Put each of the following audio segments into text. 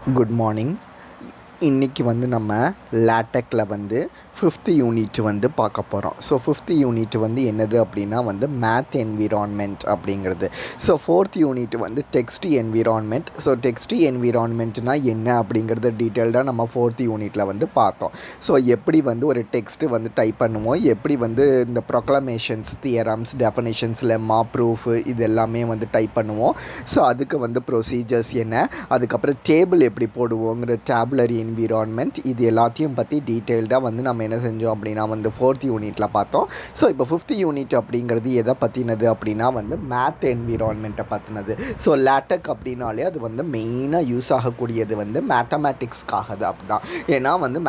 Good morning. இன்றைக்கி வந்து நம்ம லேட்டெக்கில் வந்து 5th யூனிட் வந்து பார்க்க போகிறோம். ஸோ 5th யூனிட் வந்து என்னது அப்படின்னா வந்து மேத் என்விரான்மெண்ட் அப்படிங்கிறது. ஸோ 4th யூனிட் வந்து டெக்ஸ்ட் என்விரான்மெண்ட். ஸோ டெக்ஸ்ட் என்விரான்மெண்ட்னா என்ன அப்படிங்கிறத டீட்டெயில்டாக நம்ம 4th யூனிட்டில் வந்து பார்த்தோம். ஸோ எப்படி வந்து ஒரு டெக்ஸ்ட்டு வந்து டைப் பண்ணுவோம், எப்படி வந்து இந்த ப்ரொக்ளமேஷன்ஸ், தியரம்ஸ், டெஃபனிஷன்ஸ், லெம்மா, ப்ரூஃபு இது எல்லாமே வந்து டைப் பண்ணுவோம். ஸோ அதுக்கு வந்து ப்ரொசீஜர்ஸ் என்ன, அதுக்கப்புறம் டேபிள் எப்படி போடுவோங்கிற டேபுலரி என்விரான்மெண்ட், இது எல்லாத்தையும் பற்றி டீட்டெயில்டாக வந்து நம்ம என்ன செஞ்சோம் அப்படின்னா வந்து 4th யூனிட்டில் பார்த்தோம். ஸோ இப்போ 5th யூனிட் அப்படிங்கிறது எதை பற்றினது அப்படின்னா வந்து மேத் என்விரான்மெண்ட்டை பற்றினது. ஸோ லேட்டெக் அப்படின்னாலே அது வந்து மெயினாக யூஸ் ஆகக்கூடியது வந்து மேத்தமேட்டிக்ஸ்க்காக தான். அப்படிதான் ஏன்னா வந்து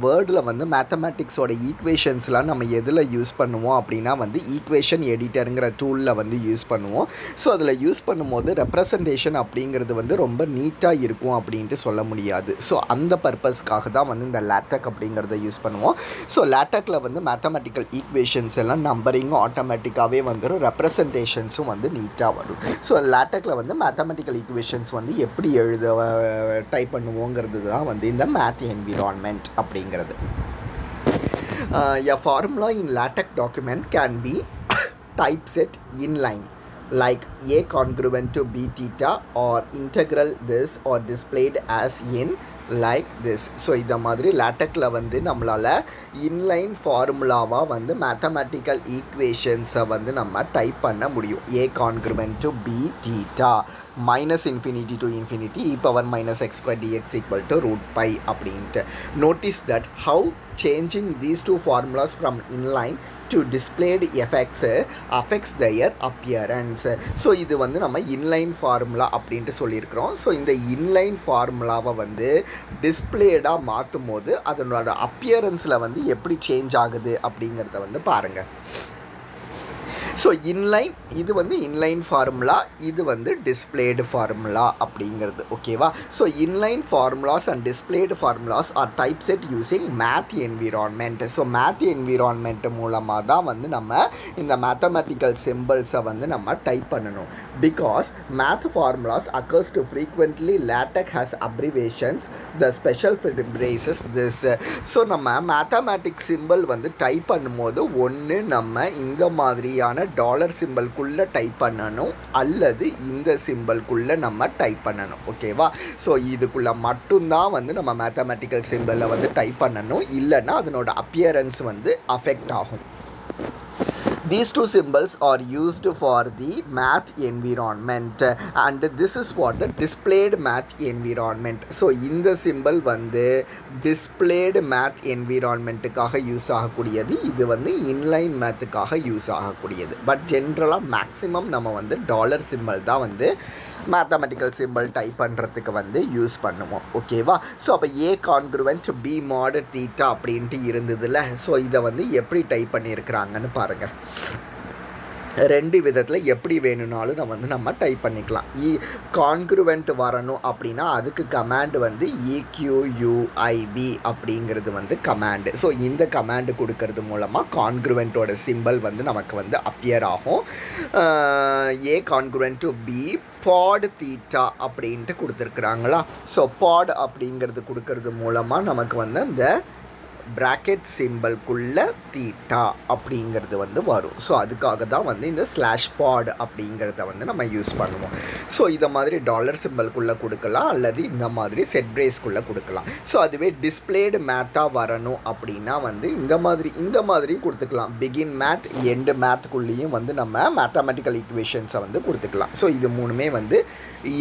வேர்டில் வந்து மேத்தமேட்டிக்ஸோட ஈக்குவேஷன்ஸ்லாம் நம்ம எதில் யூஸ் பண்ணுவோம் அப்படின்னா வந்து ஈக்குவேஷன் எடிட்டருங்கிற டூலில் வந்து யூஸ் பண்ணுவோம். ஸோ அதில் யூஸ் பண்ணும்போது ரெப்ரசன்டேஷன் அப்படிங்கிறது வந்து ரொம்ப நீட்டாக இருக்கும் அப்படின்ட்டு சொல்ல முடியாது. ஸோ அந்த பர்பஸ்க்காக தான் வந்து இந்த லேட்டெக் அப்படிங்கிறத யூஸ் பண்ணுவோம். ஸோ லேட்டெக்கில் வந்து மேத்தமெட்டிக்கல் ஈக்குவேஷன்ஸ் எல்லாம் நம்பரிங்கும் ஆட்டோமேட்டிக்காகவே வந்துடும், ரெப்ரசன்டேஷன்ஸும் வந்து நீட்டாக வரும். ஸோ லேட்டெக்கில் வந்து மேத்தமெட்டிக்கல் ஈக்குவேஷன்ஸ் வந்து எப்படி டைப் பண்ணுவோங்கிறது தான் வந்து இந்த மேத் என்விரான்மெண்ட் அப்படிங்கிறது. A formula in LaTeX document can be typeset inline, like A congruent to B theta, or integral this, or displayed as in like this. So இந்த மாதிரி லேட்டெக்கில் வந்து நம்மளால் இன்லைன் ஃபார்முலாவாக வந்து மேத்தமெட்டிக்கல் ஈக்குவேஷன்ஸை வந்து நம்ம டைப் பண்ண முடியும். A congruent to B theta minus infinity to infinity e power minus x square dx equal to root pi அப்படின்ட்டு. Notice that how changing these two formulas from inline to displayed effects affects their appearance. So இது வந்து நம்ம inline formula அப்படின்ட்டு சொல்லியிருக்கிறோம். So இந்த inline ஃபார்முலாவை வந்து டிஸ்பிளேடாக மாற்றும் போது அதனோட அப்பியரன்ஸில் வந்து எப்படி சேஞ்ச் ஆகுது அப்படிங்கிறத வந்து பாருங்கள். ஸோ இன்லைன், இது வந்து இன்லைன் ஃபார்முலா, இது வந்து டிஸ்பிளேடு ஃபார்முலா அப்படிங்கிறது. ஓகேவா? So inline formulas and displayed formulas are typeset using math environment. So math environment மூலமாக தான் வந்து நம்ம இந்த மேத்தமெட்டிக்கல் சிம்பிள்ஸை வந்து நம்ம டைப் பண்ணணும். Because math formulas occurs too frequently LaTeX has abbreviations, the special braces this. So நம்ம mathematics simple வந்து டைப் பண்ணும்போது ஒன்று நம்ம இந்த மாதிரியான டாலர் சிம்பிள்குள்ளே டைப் பண்ணணும், அல்லது இந்த சிம்பிள்குள்ளே நம்ம டைப் பண்ணணும். ஓகேவா? ஸோ இதுக்குள்ளே மட்டும்தான் வந்து நம்ம மேத்தமெட்டிக்கல் சிம்பிளில் வந்து டைப் பண்ணணும், இல்லைன்னா அதனோட அப்பியரன்ஸ் வந்து அஃபெக்ட் ஆகும். These two symbols are used for the math environment, and this is for the displayed math environment. So இந்த symbol வந்து displayed math environmentக்காக யூஸ் ஆகக்கூடியது, இது வந்து inline mathக்காக யூஸ் ஆகக்கூடியது. பட் ஜென்ரலாக மேக்ஸிமம் நம்ம வந்து டாலர் சிம்பிள் தான் வந்து மேத்தமெட்டிக்கல் சிம்பிள் டைப் பண்ணுறதுக்கு வந்து யூஸ் பண்ணுவோம். ஓகேவா? ஸோ அப்போ A congruent B mod theta அப்படின்ட்டு இருந்ததுல, ஸோ இதை வந்து எப்படி டைப் பண்ணியிருக்கிறாங்கன்னு பாருங்கள். ரெண்டு விதத்தில் எப்படி வேணும்னாலும் நம்ம டைப் பண்ணிக்கலாம். கான்க்ருவெண்ட் வரணும் அப்படின்னா அதுக்கு கமாண்ட் வந்து EQUIB அப்படிங்கிறது வந்து கமாண்டு. ஸோ இந்த கமாண்டு கொடுக்கறது மூலமாக கான்க்ருவெண்ட்டோட சிம்பிள் வந்து நமக்கு வந்து அப்பியர் ஆகும். A congruent to B பாட் தீட்டா அப்படின்ட்டு கொடுத்துருக்குறாங்களா. ஸோ பாட் அப்படிங்கிறது கொடுக்கறது மூலமாக நமக்கு வந்து அந்த ப்ராக்கெட் சிம்பிள்குள்ளே தீட்டா அப்படிங்கிறது வந்து வரும். ஸோ அதுக்காக தான் வந்து இந்த ஸ்லாஷ் பாட் அப்படிங்கிறத வந்து நம்ம யூஸ் பண்ணுவோம். ஸோ இதை மாதிரி டாலர் சிம்பிள்குள்ளே கொடுக்கலாம், அல்லது இந்த மாதிரி செட் பிரேஸ்க்குள்ளே கொடுக்கலாம். ஸோ அதுவே டிஸ்பிளேடு மேத்தாக வரணும் அப்படின்னா வந்து இந்த மாதிரி கொடுத்துக்கலாம். பிகின் மேத், எண்டு மேத்துக்குள்ளேயும் வந்து நம்ம மேத்தமெட்டிக்கல் ஈக்குவேஷன்ஸை வந்து கொடுத்துக்கலாம். ஸோ இது மூணுமே வந்து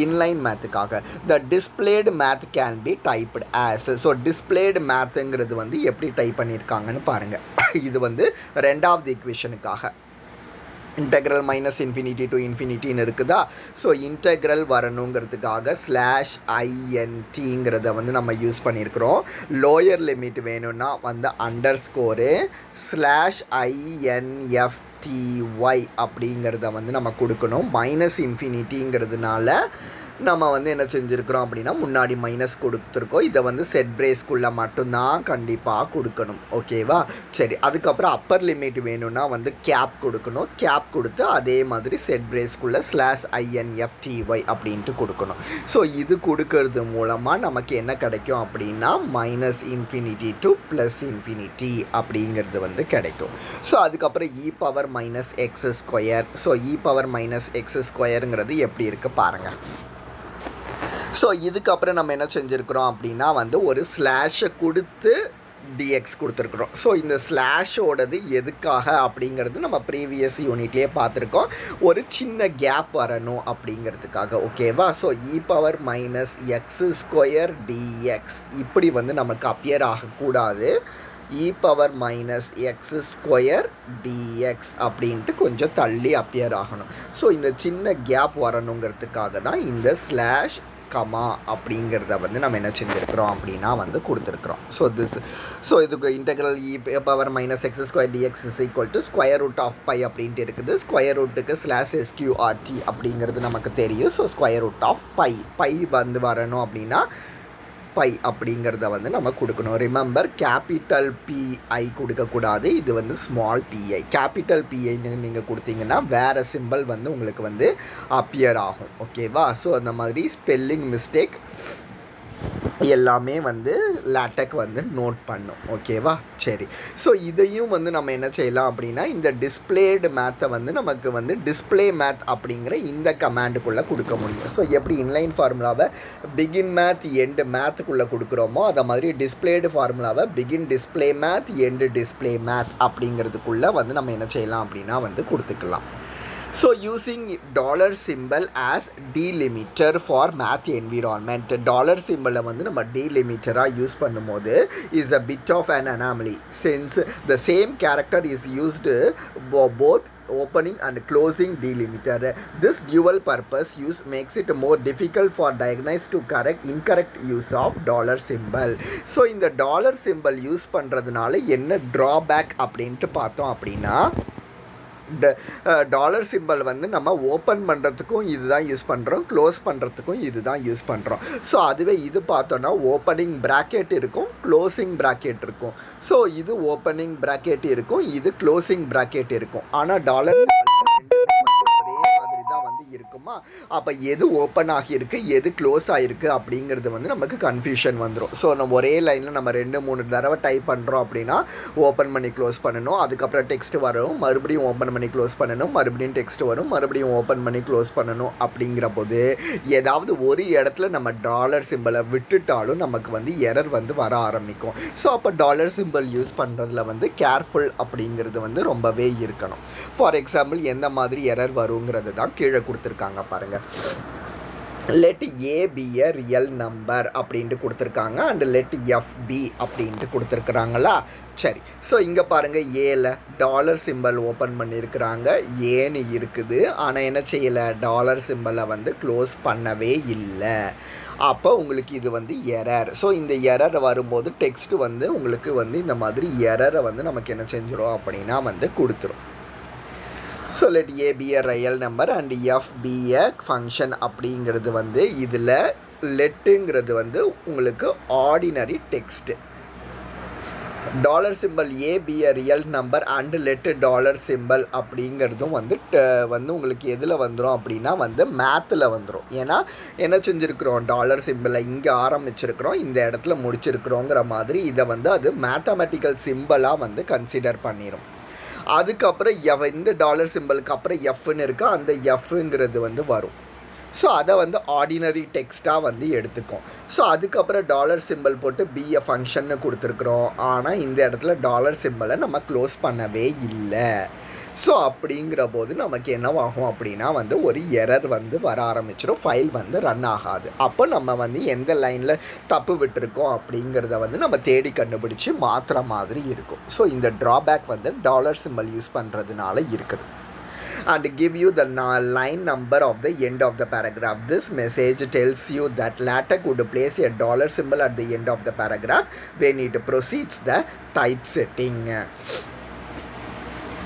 இன்லைன் மேத்துக்காக. The displayed math can be typed as. So displayed மேத்துங்கிறது வந்து எப்படி டைப் பண்ணியிருக்காங்கன்னு பாருங்கள். இது வந்து ரெண்டாவது ஈக்குவேஷனுக்காக இன்டெக்ரல் மைனஸ் இன்ஃபினிட்டி டு இன்ஃபினிட்டின்னு இருக்குதா. ஸோ இன்டெக்ரல் வரணுங்கிறதுக்காக /INTங்கிறத வந்து நம்ம யூஸ் பண்ணியிருக்கிறோம். லோயர் லிமிட் வேணும்னா வந்து _/INFTY அப்படிங்கிறத வந்து நம்ம கொடுக்கணும். மைனஸ் இன்ஃபினிட்டிங்கிறதுனால நம்ம வந்து என்ன செஞ்சுருக்கிறோம் அப்படின்னா முன்னாடி மைனஸ் கொடுத்துருக்கோம். இதை வந்து செட் பிரேஸ்க்குள்ளே மட்டும்தான் கண்டிப்பாக கொடுக்கணும். ஓகேவா? சரி, அதுக்கப்புறம் அப்பர் லிமிட் வேணும்னா வந்து கேப் கொடுக்கணும். கேப் கொடுத்து அதே மாதிரி செட் பிரேஸ்க்குள்ளே /INFTY அப்படின்ட்டு கொடுக்கணும். ஸோ இது கொடுக்கறது மூலமாக நமக்கு என்ன கிடைக்கும் அப்படின்னா -∞ to +∞ அப்படிங்கிறது வந்து கிடைக்கும். ஸோ அதுக்கப்புறம் e⁻−x². ஸோ e⁻−x²ங்கிறது எப்படி இருக்குது பாருங்கள். ஸோ இதுக்கப்புறம் நம்ம என்ன செஞ்சுருக்கிறோம் அப்படின்னா வந்து ஒரு ஸ்லாஷை கொடுத்து dx கொடுத்துருக்குறோம். ஸோ இந்த ஸ்லாஷோடது எதுக்காக அப்படிங்கிறது நம்ம ப்ரீவியஸ் யூனிட்லேயே பார்த்துருக்கோம். ஒரு சின்ன கேப் வரணும் அப்படிங்கிறதுக்காக. ஓகேவா? ஸோ e⁻−x² dx இப்படி வந்து நமக்கு அப்பியர் ஆகக்கூடாது. e⁻−x² dx அப்படின்ட்டு கொஞ்சம் தள்ளி அப்பியர் ஆகணும். ஸோ இந்த சின்ன கேப் வரணுங்கிறதுக்காக தான் இந்த ஸ்லாஷ் கமா அப்படிங்கிறத வந்து நம்ம என்ன செஞ்சுருக்கிறோம் அப்படின்னா வந்து கொடுத்துருக்குறோம். ஸோ இதுக்கு இன்டெக்ரல் e⁻−x² dx √π அப்படின்ட்டு இருக்குது. ஸ்கொயர் ரூட்டுக்கு /SQRT அப்படிங்கிறது நமக்கு தெரியும். ஸோ √π வந்து வரணும் அப்படின்னா பை அப்படிங்கிறத வந்து நம்ம கொடுக்கணும். ரிமெம்பர், கேபிட்டல் PI கொடுக்கக்கூடாது. இது வந்து ஸ்மால் PI. கேபிட்டல் PIன்னு நீங்கள் கொடுத்தீங்கன்னா வேறு சிம்பிள் வந்து உங்களுக்கு வந்து அப்பியர் ஆகும். ஓகேவா? ஸோ அந்த மாதிரி ஸ்பெல்லிங் மிஸ்டேக் எல்லாமே வந்து லேட்டெக் வந்து நோட் பண்ணும். ஓகேவா? சரி, ஸோ இதையும் வந்து நம்ம என்ன செய்யலாம் அப்படின்னா இந்த டிஸ்பிளேடு மேத்தை வந்து நமக்கு வந்து டிஸ்பிளே மேத் அப்படிங்கிற இந்த கமாண்டுக்குள்ளே கொடுக்க முடியும். ஸோ எப்படி இன்லைன் ஃபார்முலாவை பிகின் மேத் எண்டு மேத்துக்குள்ளே கொடுக்குறோமோ அதை மாதிரி டிஸ்பிளேடு ஃபார்முலாவை begin display math end display math அப்படிங்கிறதுக்குள்ளே வந்து நம்ம என்ன செய்யலாம் அப்படின்னா வந்து கொடுத்துக்கலாம். So using dollar symbol as delimiter for math environment. Dollar symbol வந்து நம்ம delimiter யூஸ் பண்ணும்போது is a bit of an anomaly since the same character is used both opening and closing delimiter. This dual purpose use makes it more difficult for diagnosis to correct incorrect use of dollar symbol. So இந்த dollar symbol use பண்ணுறதுனால என்ன drawback அப்படின்ட்டு பார்த்தோம் அப்படின்னா dollar simple வந்து நம்ம open பண்ணுறதுக்கும் இது தான் யூஸ் பண்ணுறோம், க்ளோஸ் பண்ணுறதுக்கும் இது தான் யூஸ் பண்ணுறோம். ஸோ அதுவே இது பார்த்தோன்னா ஓப்பனிங் ப்ராக்கெட் இருக்கும், க்ளோசிங் ப்ராக்கெட் இருக்கும். ஸோ இது ஓப்பனிங் ப்ராக்கெட் இருக்கும், இது க்ளோசிங் ப்ராக்கெட் இருக்கும். ஆனால் டாலர் இருக்குமா? அப்போ எது ஓப்பன் ஆகியிருக்கு எது க்ளோஸ் ஆகிருக்கு அப்படிங்கிறது வந்து நமக்கு கன்ஃபியூஷன் வந்துடும். ஸோ நம்ம ஒரே லைனில் நம்ம 2-3 தடவை டைப் பண்ணுறோம் அப்படின்னா ஓப்பன் பண்ணி க்ளோஸ் பண்ணணும், அதுக்கப்புறம் டெக்ஸ்ட் வரும், மறுபடியும் ஓப்பன் பண்ணி க்ளோஸ் பண்ணணும், மறுபடியும் டெக்ஸ்ட் வரும், மறுபடியும் ஓப்பன் பண்ணி க்ளோஸ் பண்ணணும். அப்படிங்கிற போது ஏதாவது ஒரு இடத்துல நம்ம டாலர் சிம்பிளை விட்டுட்டாலும் நமக்கு வந்து எரர் வந்து வர ஆரம்பிக்கும். ஸோ அப்போ டாலர் சிம்பிள் யூஸ் பண்ணுறதுல வந்து கேர்ஃபுல் அப்படிங்கிறது வந்து ரொம்பவே இருக்கணும். ஃபார் எக்ஸாம்பிள் எந்த மாதிரி எரர் வருங்கிறது தான் கீழே கொடுத்துருக்காங்க பாருங்கள். let A be a real number அப்படின்ட்டு கொடுத்துருக்காங்க அண்ட் let F be அப்படின்ட்டு கொடுத்துருக்குறாங்களா? சரி, ஸோ இங்கே பாருங்கள் ஏல டாலர் சிம்பிள் ஓப்பன் பண்ணியிருக்கிறாங்க, ஏன்னு இருக்குது. ஆனால் என்ன செய்யலை, டாலர் சிம்பிளை வந்து க்ளோஸ் பண்ணவே இல்லை. அப்போ உங்களுக்கு இது வந்து எரர். ஸோ இந்த எரர் வரும்போது டெக்ஸ்ட் வந்து உங்களுக்கு வந்து இந்த மாதிரி எரரை வந்து நமக்கு என்ன செஞ்சிடும் அப்படின்னா வந்து கொடுத்துரும். So let A be a real number and F be a function அப்படிங்கிறது வந்து இதில் லெட்டுங்கிறது வந்து உங்களுக்கு ordinary text. Dollar simple A be a real number and let dollar simple அப்படிங்கிறதும் வந்து உங்களுக்கு எதில் வந்துடும் அப்படின்னா வந்து மேத்தில் வந்துடும். ஏன்னா என்ன செஞ்சுருக்கிறோம், டாலர் சிம்பிளை இங்கே ஆரம்பிச்சிருக்கிறோம், இந்த இடத்துல முடிச்சிருக்கிறோங்கிற மாதிரி இதை வந்து அது மேத்தமெட்டிக்கல் சிம்பிளாக வந்து கன்சிடர் பண்ணிடும். அதுக்கப்புறம் இந்த டாலர் சிம்பிளுக்கு அப்புறம் எஃப்னு இருக்கா, அந்த எஃப்ங்கிறது வந்து வரும். ஸோ அதை வந்து ஆர்டினரி டெக்ஸ்ட்டாக வந்து எடுத்துக்கும். ஸோ அதுக்கப்புறம் டாலர் சிம்பிள் போட்டு பிஏ ஃபங்க்ஷன்னு கொடுத்துருக்குறோம். ஆனால் இந்த இடத்துல டாலர் சிம்பிளை நம்ம க்ளோஸ் பண்ணவே இல்லை. ஸோ அப்படிங்கிற போது நமக்கு என்னவாகும் அப்படின்னா வந்து ஒரு எரர் வந்து வர ஆரம்பிச்சிடும், ஃபைல் வந்து ரன் ஆகாது. அப்போ நம்ம வந்து எந்த லைனில் தப்பு விட்டுருக்கோம் அப்படிங்கிறத வந்து நம்ம தேடி கண்டுபிடிச்சி மாற்றுற மாதிரி இருக்கும். ஸோ இந்த ட்ராபேக் வந்து டாலர் சிம்பிள் யூஸ் பண்ணுறதுனால இருக்குது. And give you the line number of the end of the paragraph. This message tells you that LaTeX would place a dollar symbol at the end of the paragraph when it proceeds the typesetting.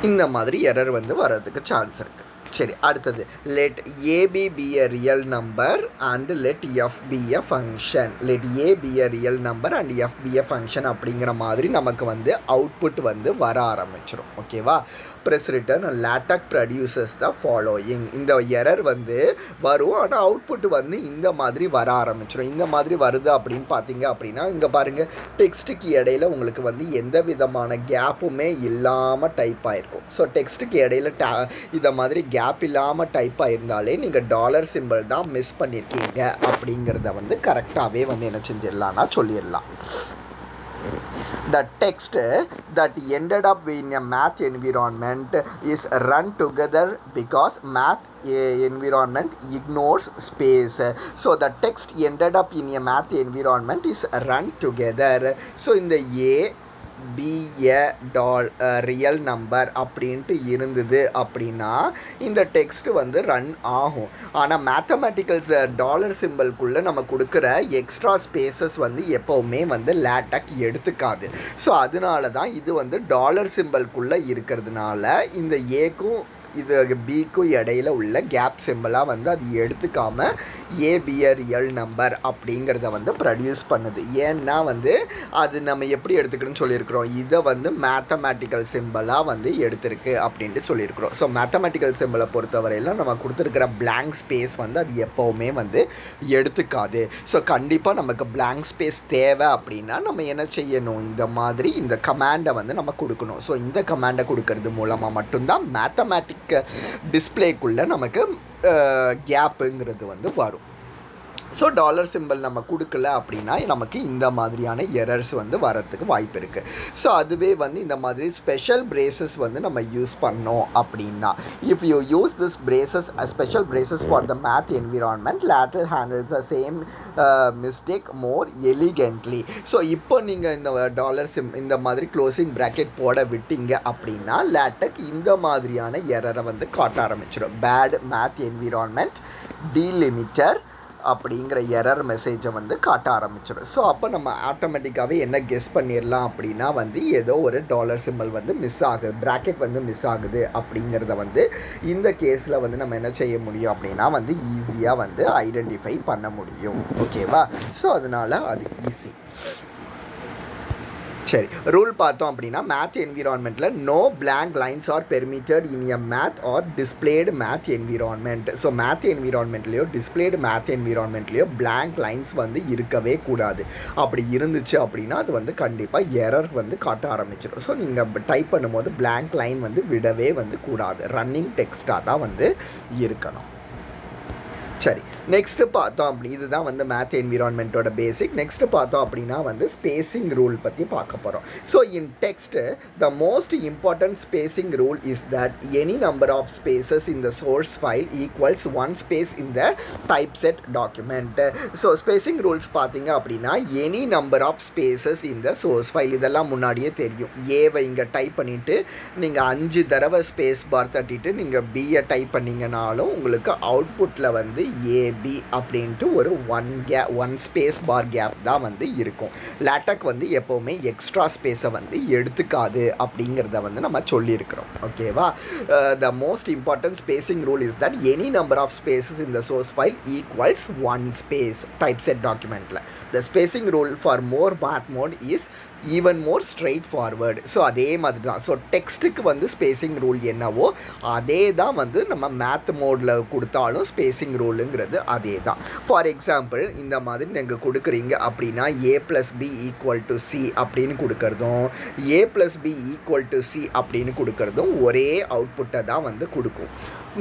இந்த மாதிரி error வந்து வர்றதுக்கு chance இருக்குது. சரி, அடுத்தது let a b be a real number and let f be a function. Let a be a real number and f be a function அப்படிங்கிற மாதிரி நமக்கு வந்து அவுட்புட் வந்து வர ஆரம்பிச்சிடும். ஓகேவா? Press return LaTeX produces the following. இந்த எரர் வந்து வரும், ஆனால் அவுட்புட் வந்து இந்த மாதிரி வர ஆரம்பிச்சிடும். இந்த மாதிரி வருது அப்படின்னு பார்த்தீங்க அப்படின்னா இங்கே பாருங்கள், டெக்ஸ்ட்டுக்கு இடையில உங்களுக்கு வந்து எந்த விதமான கேப்புமே இல்லாமல் டைப் ஆகிருக்கும். ஸோ டெக்ஸ்ட்டுக்கு இடையில இதை மாதிரி கேப் இல்லாமல் டைப் ஆகிருந்தாலே நீங்கள் டாலர் சிம்பிள் தான் மிஸ் பண்ணியிருக்கீங்க அப்படிங்கிறத வந்து கரெக்டாகவே வந்து என்ன செஞ்சிடலான்னா சொல்லிடலாம். The text that ended up in a math environment is run together because math environment ignores space. So the text ended up in a math environment is run together. So in the be a real number அப்படின்ட்டு இருந்தது அப்படின்னா இந்த text வந்து run ஆகும். ஆனால் மேத்தமெட்டிக்கல்ஸ் dollar சிம்பிள்குள்ளே நம்ம கொடுக்குற extra spaces வந்து எப்போவுமே வந்து லேட்டக் எடுத்துக்காது. ஸோ அதனால தான் இது வந்து டாலர் சிம்பிள்குள்ளே இருக்கிறதுனால இந்த ஏக்கும் இது பிக்கும் இடையில உள்ள கேப் சிம்பிளாக வந்து அது எடுத்துக்காமல் ஏபிய ரியல் நம்பர் அப்படிங்கிறத வந்து ப்ரொடியூஸ் பண்ணுது. ஏன்னா வந்து அது நம்ம எப்படி எடுத்துக்கணும்னு சொல்லியிருக்கிறோம், இதை வந்து மேத்தமேட்டிக்கல் சிம்பிளாக வந்து எடுத்திருக்கு அப்படின்ட்டு சொல்லியிருக்கிறோம். ஸோ மேத்தமேட்டிக்கல் சிம்பிளை பொறுத்தவரையில் நம்ம கொடுத்துருக்கிற பிளாங்க் ஸ்பேஸ் வந்து அது எப்போவுமே வந்து எடுத்துக்காது. ஸோ கண்டிப்பாக நமக்கு பிளாங்க் ஸ்பேஸ் தேவை அப்படின்னா நம்ம என்ன செய்யணும், இந்த மாதிரி இந்த கமாண்டை வந்து நம்ம கொடுக்கணும். ஸோ இந்த கமாண்டை கொடுக்கறது மூலமாக மட்டும்தான் மேத்தமேட்டிக் டிஸ்பிளேக்குள்ளே நமக்கு கேப்புங்கிறது வந்து வரும். ஸோ டாலர் சிம்பிள் நம்ம கொடுக்கல அப்படின்னா நமக்கு இந்த மாதிரியான எரர்ஸ் வந்து வரத்துக்கு வாய்ப்பு இருக்குது. ஸோ அதுவே வந்து இந்த மாதிரி ஸ்பெஷல் பிரேசஸ் வந்து நம்ம யூஸ் பண்ணோம் அப்படின்னா, if you use this braces special braces for the math environment LaTeX handles the same mistake more elegantly. So இப்போ நீங்கள் இந்த டாலர் இந்த மாதிரி க்ளோசிங் ப்ராக்கெட் போட விட்டீங்க அப்படின்னா லேட்டக் இந்த மாதிரியான எரரை வந்து காட்ட ஆரம்பிச்சிடும். பேட் மேத் என்விரான்மெண்ட் டீலிமிட்டர் அப்படிங்கிற எரர் மெசேஜை வந்து காட்ட ஆரம்பிச்சிடும். ஸோ அப்போ நம்ம ஆட்டோமேட்டிக்காகவே என்ன கெஸ் பண்ணிடலாம் அப்படின்னா வந்து ஏதோ ஒரு டாலர் சிம்பிள் வந்து மிஸ் ஆகுது, ப்ராக்கெட் வந்து மிஸ் ஆகுது அப்படிங்கிறத வந்து இந்த கேஸில் வந்து நம்ம என்ன செய்ய முடியும் அப்படின்னா வந்து ஈஸியாக வந்து ஐடென்டிஃபை பண்ண முடியும். ஓகேவா? ஸோ அதனால் அது ஈஸி. சரி, ரூல் பார்த்தோம் அப்படின்னா மேத் என்விரான்மெண்ட்டில் no blank lines are permitted in a math or displayed math environment. So math என்விரான்மெண்ட்லேயோ டிஸ்பிளேடு மேத் என்விரான்மெண்ட்லேயோ பிளாங்க் லைன்ஸ் வந்து இருக்கவே கூடாது. அப்படி இருந்துச்சு அப்படின்னா அது வந்து கண்டிப்பாக எரர் வந்து காட்ட ஆரம்பிச்சிடும். ஸோ நீங்கள் டைப் பண்ணும்போது பிளாங்க் லைன் வந்து விடவே வந்து கூடாது, ரன்னிங் டெக்ஸ்ட்டாக தான் வந்து இருக்கணும். சரி, நெக்ஸ்ட்டு பார்த்தோம் அப்படி இதுதான் வந்து மேத் என்விரான்மெண்ட்டோட பேசிக். நெக்ஸ்ட்டு பார்த்தோம் அப்படின்னா வந்து ஸ்பேசிங் ரூல் பற்றி பார்க்க போகிறோம். So in text the most important spacing rule is that any number of spaces in the source file equals one space in the typeset document. So spacing rules பார்த்தீங்க அப்படின்னா any number of spaces in the source file, இதெல்லாம் முன்னாடியே தெரியும். ஏவை இங்கே type பண்ணிவிட்டு நீங்கள் 5 தடவை ஸ்பேஸ் பார் தட்டிட்டு நீங்கள் பியை டைப் பண்ணிங்கனாலும் உங்களுக்கு அவுட்புட்டில் வந்து ஏபி அப்படின்ட்டு ஒரு ஒன் ஸ்பேஸ் பார் கேப் தான் வந்து இருக்கும். லேட்டக் வந்து எப்போவுமே எக்ஸ்ட்ரா ஸ்பேஸை வந்து எடுத்துக்காது அப்படிங்கிறத வந்து நம்ம சொல்லியிருக்கிறோம். ஓகேவா? The most important spacing rule is that any number of spaces in the source file equals one space typeset டாக்குமெண்ட்டில். The spacing rule for more math mode is even more straightforward. So அதே மாதிரி தான். So டெக்ஸ்ட்டுக்கு வந்து spacing rule என்னவோ அதே தான் வந்து நம்ம மேத் மோடில் கொடுத்தாலும் ஸ்பேசிங் ரூலுங்கிறது அதே தான். ஃபார் எக்ஸாம்பிள் இந்த மாதிரி நீங்கள் கொடுக்குறீங்க அப்படின்னா A+B = C அப்படின்னு கொடுக்குறதும் A+B = C அப்படின்னு கொடுக்குறதும் ஒரே அவுட்புட்டை தான் வந்து கொடுக்கும்.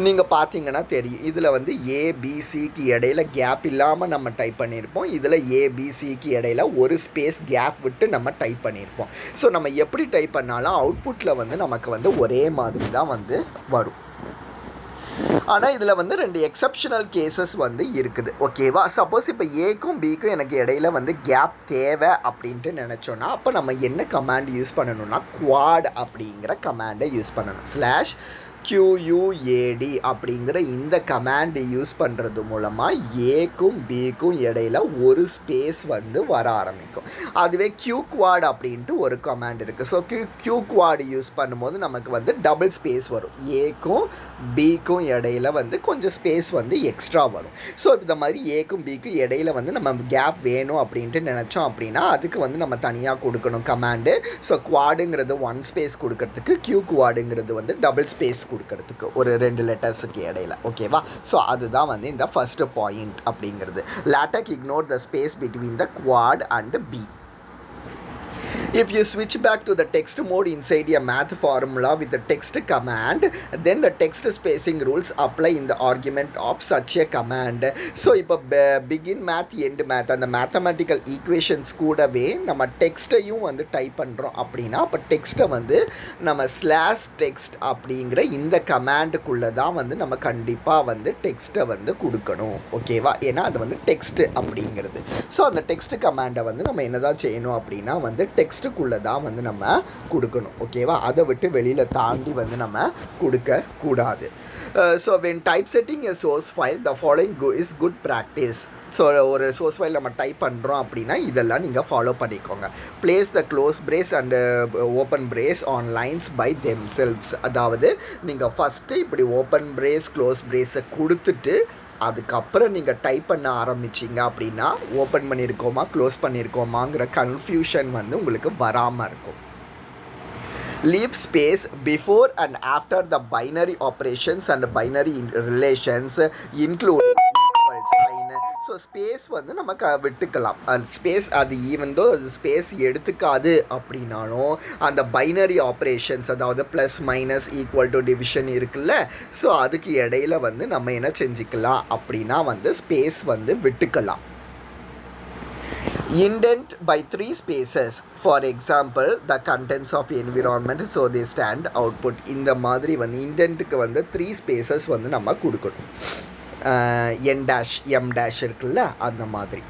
நீங்கள் பார்த்தீங்கன்னா தெரியும், இதில் வந்து ABCக்கு இடையில கேப் இல்லாமல் நம்ம டைப் பண்ணியிருப்போம், இதில் ABCக்கு இடையில ஒரு ஸ்பேஸ் கேப் விட்டு நம்ம டைப் பண்ணியிருப்போம். ஸோ நம்ம எப்படி டைப் பண்ணாலும் அவுட்புட்டில் வந்து நமக்கு வந்து ஒரே மாதிரி தான் வந்து வரும். ஆனால் இதில் வந்து 2 எக்ஸப்ஷனல் கேசஸ் வந்து இருக்குது. ஓகேவா? சப்போஸ் இப்போ ஏக்கும் பிக்கும் எனக்கு இடையில வந்து கேப் தேவை அப்படின்ட்டு நினச்சோன்னா அப்போ நம்ம என்ன கமாண்ட் யூஸ் பண்ணணும்னா குவாட் அப்படிங்கிற கமாண்டை யூஸ் பண்ணணும். QUAD அப்படிங்கிற இந்த கமாண்ட் யூஸ் பண்ணுறது மூலமாக ஏக்கும் பிக்கும் இடையில ஒரு ஸ்பேஸ் வந்து வர ஆரம்பிக்கும். அதுவே QQuad அப்படின்ட்டு ஒரு கமாண்ட் இருக்குது. ஸோ QQuad யூஸ் பண்ணும்போது நமக்கு வந்து டபுள் ஸ்பேஸ் வரும். ஏக்கும் பிக்கும் இடையில வந்து கொஞ்சம் ஸ்பேஸ் வந்து எக்ஸ்ட்ரா வரும். ஸோ இந்த மாதிரி ஏக்கும் பிக்கும் இடையில வந்து நம்ம கேப் வேணும் அப்படின்ட்டு நினச்சோம் அப்படின்னா அதுக்கு வந்து நம்ம தனியாக கொடுக்கணும் கமாண்டு. ஸோ குவாடுங்கிறது 1 ஸ்பேஸ் கொடுக்கறதுக்கு, QQuadங்கிறது வந்து டபுள் ஸ்பேஸ் கொடுக்கறதுக்கு ஒரு 2 லெட்டர்ஸுக்கு இடையில. ஓகேவா? ஸோ அதுதான் வந்து இந்த ஃபர்ஸ்ட் பாயிண்ட் அப்படிங்கிறது. LaTeX ignore the space between the quad and b. If you switch back to the text mode inside a math formula with the text command, then the text spacing rules apply in the argument of such a command. So இப்போ begin math end math அந்த mathematical equations கூடவே நம்ம டெக்ஸ்ட்டையும் வந்து type பண்ணுறோம் அப்படின்னா அப்போ டெக்ஸ்ட்டை வந்து நம்ம /text அப்படிங்கிற இந்த கமாண்டுக்குள்ளே தான் வந்து நம்ம கண்டிப்பாக வந்து டெக்ஸ்ட்டை வந்து கொடுக்கணும். ஓகேவா? ஏன்னா அது வந்து டெக்ஸ்ட் அப்படிங்கிறது. ஸோ அந்த டெக்ஸ்ட் கமாண்டை வந்து நம்ம என்னதான் செய்யணும் அப்படின்னா வந்து டெக்ஸ்ட்டுக்குள்ளே தான் வந்து நம்ம கொடுக்கணும். ஓகேவா? அதை விட்டு வெளியில் தாண்டி வந்து நம்ம கொடுக்கக்கூடாது. So when typesetting a source file the following is good practice. So ஒரு சோர்ஸ் ஃபைல் நம்ம டைப் பண்ணுறோம் அப்படின்னா இதெல்லாம் நீங்கள் ஃபாலோ பண்ணிக்கோங்க. Place the close brace and open brace on lines by themselves. அதாவது நீங்கள் ஃபஸ்ட்டு இப்படி ஓப்பன் பிரேஸ் க்ளோஸ் பிரேஸை கொடுத்துட்டு அதுக்கப்புறம் நீங்கள் டைப் பண்ண ஆரம்பிச்சிங்க அப்படின்னா ஓப்பன் பண்ணியிருக்கோமா க்ளோஸ் பண்ணியிருக்கோமாங்கிற கன்ஃபியூஷன் வந்து உங்களுக்கு வராமல் இருக்கும். Leave space before and after the binary operations and binary relations including equal sign. So space வந்து நம்ம விட்டுக்கலாம். ஸ்பேஸ் அது ஈவன் தோ அது ஸ்பேஸ் எடுத்துக்காது அப்படின்னாலும் அந்த பைனரி ஆப்ரேஷன்ஸ் அதாவது plus minus equal to division இருக்குல்ல, ஸோ அதுக்கு இடையில வந்து நம்ம என்ன செஞ்சுக்கலாம் அப்படின்னா வந்து ஸ்பேஸ் வந்து விட்டுக்கலாம். Indent by 3 spaces, for example the contents of environment so they stand output. இந்த மாதிரி வந்து இண்டென்ட்டுக்கு வந்து 3 spaces வந்து நம்ம கொடுக்கணும். M- இருக்குல்ல அந்த மாதிரி.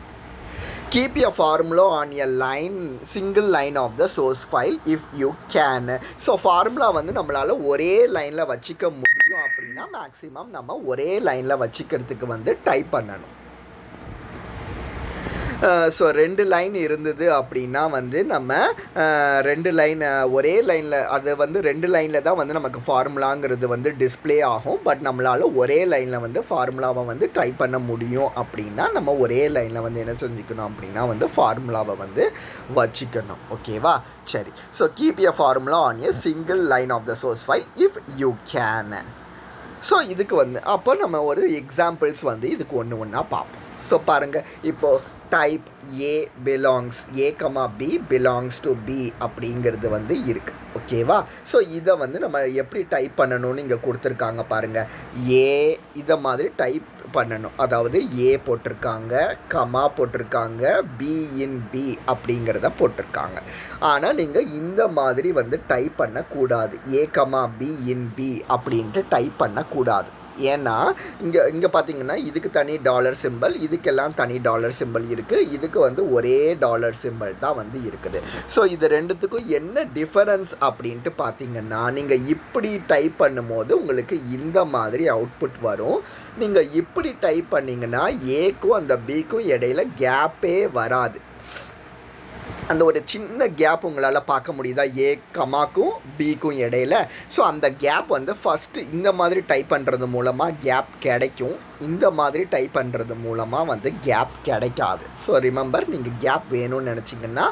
Keep your formula on a line, single line of the source file if you can. So formula வந்து நம்மளால் ஒரே லைனில் வச்சுக்க முடியும் அப்படின்னா மேக்ஸிமம் நம்ம ஒரே லைனில் வச்சுக்கிறதுக்கு வந்து டைப் பண்ணணும். ஸோ 2 லைன் இருந்தது அப்படின்னா வந்து நம்ம 2 லைன் ஒரே லைனில் அது வந்து 2 லைனில் தான் வந்து நமக்கு ஃபார்முலாங்கிறது வந்து டிஸ்பிளே ஆகும். பட் நம்மளால் ஒரே லைனில் வந்து ஃபார்முலாவை வந்து டைப் பண்ண முடியும் அப்படின்னா நம்ம ஒரே லைனில் வந்து என்ன செஞ்சுக்கணும் அப்படின்னா வந்து ஃபார்முலாவை வந்து வச்சுக்கணும். ஓகேவா? சரி. So keep a formula on a single line of the source file if you can. So இதுக்கு வந்து அப்போ நம்ம ஒரு எக்ஸாம்பிள்ஸ் வந்து இதுக்கு ஒன்றா பார்ப்போம். ஸோ பாருங்கள், இப்போது type A belongs A, B belongs to B அப்படிங்கிறது வந்து இருக்குது. ஓகேவா? ஸோ இதை வந்து நம்ம எப்படி டைப் பண்ணணும்னு இங்கே கொடுத்துருக்காங்க பாருங்கள். ஏ இதை மாதிரி டைப் பண்ணணும். அதாவது ஏ போட்டிருக்காங்க, கமா போட்டிருக்காங்க, B in B அப்படிங்கிறத போட்டிருக்காங்க. ஆனால் நீங்கள் இந்த மாதிரி வந்து டைப் பண்ணக்கூடாது. A, B in B அப்படின்ட்டு டைப் பண்ணக்கூடாது. ஏன்னா இங்கே பார்த்தீங்கன்னா இதுக்கு தனி டாலர் சிம்பிள், இதுக்கெல்லாம் தனி டாலர் சிம்பிள் இருக்குது. இதுக்கு வந்து ஒரே டாலர் சிம்பிள் தான் வந்து இருக்குது. ஸோ இது ரெண்டுத்துக்கும் என்ன டிஃபரன்ஸ் அப்படின்ட்டு பார்த்தீங்கன்னா நீங்கள் இப்படி டைப் பண்ணும்போது உங்களுக்கு இந்த மாதிரி அவுட்புட் வரும். நீங்கள் இப்படி டைப் பண்ணிங்கன்னா ஏக்கும் அந்த பிக்கும் இடையில கேப்பே வராது. அந்த ஒரு சின்ன கேப் உங்களால் பார்க்க முடியுதா ஏ கமாக்கும் பிக்கும் இடையில? ஸோ அந்த கேப் வந்து ஃபஸ்ட்டு இந்த மாதிரி டைப் பண்ணுறது மூலமாக கேப் கிடைக்கும். இந்த மாதிரி டைப் பண்ணுறது மூலமாக வந்து கேப் கிடைக்காது. ஸோ ரிமெம்பர், நீங்கள் கேப் வேணும்னு நினச்சிங்கன்னா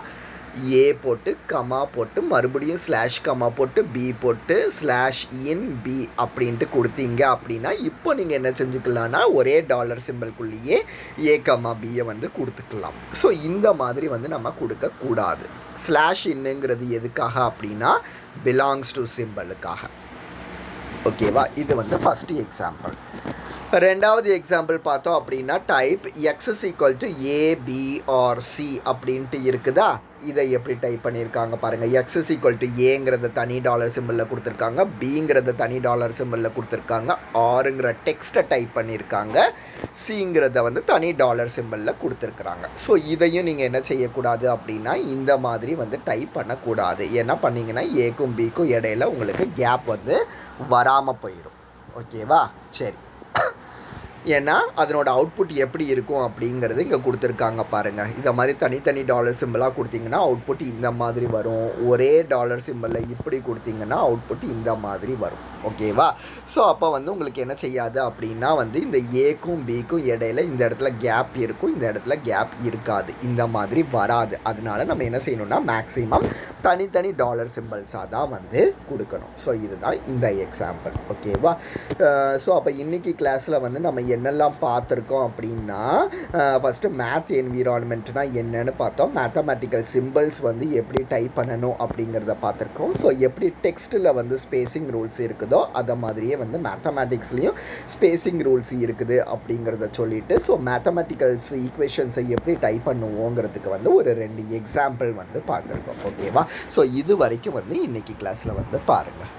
ஏ போட்டு கமா போட்டு மறுபடியும் ஸ்லாஷ் கமா போட்டு பி போட்டு ஸ்லாஷ் இன் பி அப்படின்ட்டு கொடுத்தீங்க அப்படின்னா இப்போ நீங்கள் என்ன செஞ்சுக்கலாம்னா ஒரே டாலர் சிம்பிள்குள்ளேயே ஏ கமா பியை வந்து கொடுத்துக்கலாம். ஸோ இந்த மாதிரி வந்து நம்ம கொடுக்கக்கூடாது. ஸ்லாஷ் இன்னுங்கிறது எதுக்காக அப்படின்னா பிலாங்ஸ் டு சிம்பிளுக்காக. ஓகேவா? இது வந்து ஃபஸ்ட்டு எக்ஸாம்பிள். ரெண்டாவது எக்ஸாம்பிள் பார்த்தோம் அப்படின்னா type x is equal to AB or C அப்படின்ட்டு இருக்குதா. இதை எப்படி டைப் பண்ணியிருக்காங்க பாருங்கள். எக்ஸ் இஸ் ஈக்குவல் டு ஏங்கிறத தனி டாலர் சிம்பிளில் கொடுத்துருக்காங்க, பிங்கிறத தனி டாலர் சிம்பிளில் கொடுத்துருக்காங்க, ஆருங்கிற டெக்ஸ்ட்டை டைப் பண்ணியிருக்காங்க, சிங்கிறத வந்து தனி டாலர் சிம்பிளில் கொடுத்துருக்குறாங்க. ஸோ இதையும் நீங்கள் என்ன செய்யக்கூடாது அப்படின்னா இந்த மாதிரி வந்து டைப் பண்ணக்கூடாது. என்ன பண்ணிங்கன்னா ஏக்கும் பிக்கும் இடையில உங்களுக்கு கேப் வந்து வராமல் போயிடும். ஓகேவா? சரி, ஏன்னா அதனோட அவுட்புட் எப்படி இருக்கும் அப்படிங்கிறது இங்கே கொடுத்துருக்காங்க பாருங்கள். இதை மாதிரி தனித்தனி டாலர் சிம்பிளாக கொடுத்தீங்கன்னா அவுட்புட் இந்த மாதிரி வரும். ஒரே டாலர் சிம்பிளில் இப்படி கொடுத்தீங்கன்னா அவுட்புட் இந்த மாதிரி வரும். ஓகேவா? ஸோ அப்போ வந்து உங்களுக்கு என்ன செய்யாது அப்படின்னா வந்து இந்த ஏக்கும் பிக்கும் இடையில இந்த இடத்துல கேப் இருக்கும், இந்த இடத்துல கேப் இருக்காது, இந்த மாதிரி வராது. அதனால நம்ம என்ன செய்யணும்னா மேக்ஸிமம் தனித்தனி டாலர் சிம்பிள்ஸாக தான் வந்து கொடுக்கணும். ஸோ இதுதான் இந்த எக்ஸாம்பிள். ஓகேவா? ஸோ அப்போ இன்றைக்கி கிளாஸில் வந்து நம்ம என்னெல்லாம் பார்த்துருக்கோம் அப்படின்னா ஃபஸ்ட்டு மேத் என்விரான்மெண்ட்னா என்னன்னு பார்த்தோம். மேத்தமேட்டிக்கல் சிம்பிள்ஸ் வந்து எப்படி டைப் பண்ணணும் அப்படிங்கிறத பார்த்துருக்கோம். ஸோ எப்படி டெக்ஸ்ட்டில் வந்து ஸ்பேசிங் ரூல்ஸ் இருக்குதோ அதை மாதிரியே வந்து மேத்தமேட்டிக்ஸ்லேயும் ஸ்பேசிங் ரூல்ஸ் இருக்குது அப்படிங்கிறத சொல்லிவிட்டு ஸோ மேத்தமேட்டிக்கல்ஸ் ஈக்குவேஷன்ஸை எப்படி டைப் பண்ணுவோங்கிறதுக்கு வந்து ஒரு 2 எக்ஸாம்பிள் வந்து பார்த்துருக்கோம். ஓகேவா? ஸோ இது வரைக்கும் வந்து இன்றைக்கி கிளாஸில் வந்து பாருங்கள்.